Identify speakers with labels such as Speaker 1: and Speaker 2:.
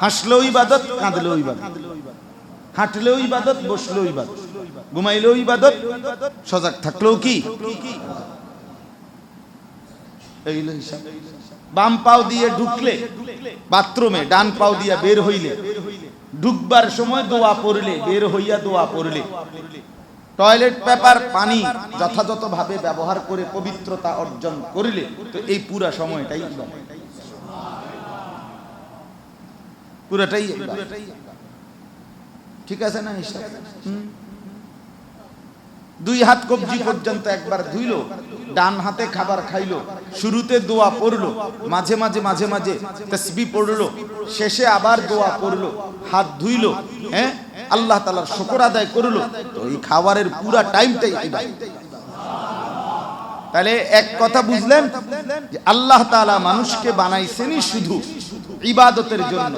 Speaker 1: হাসলেও ইবাদত, কাঁদলেও ইবাদত, হাঁটলেও ইবাদত, বসলেও ইবাদত, ঘুমাইলেও ইবাদত, সজাগ থাকলেও কি। এই হলো হিসাব। বাম পাও দিয়ে ঢুকলে বাথরুমে, ডান পাও দিয়ে বের হইলে, ঢুকবার সময় দোয়া পড়লে, বের হইয়া দোয়া পড়লে, টয়লেট পেপার পানি যথাযথভাবে ব্যবহার করে পবিত্রতা অর্জন করিলে, তো এই পুরা সময়টাই ইবাদত, পুরাটাই ইবাদত। ঠিক আছে না হিসাব? দুই হাত কবজি পর্যন্ত একবার ধুইলো, ডান হাতে খাবার খাইলো, শুরুতে দোয়া পড়লো, মাঝে মাঝে মাঝে মাঝে তাসবিহ পড়লো, শেষে আবার দোয়া পড়লো, হাত ধুইলো, হ্যাঁ, আল্লাহ তাআলার শুকর আদায় করলো, তো এই খাবারের পুরা টাইমটাই ইবাদত। তাহলে এক কথা বুঝলেন যে আল্লাহ তাআলা মানুষকে বানাইছেনই শুধু ইবাদতের জন্য।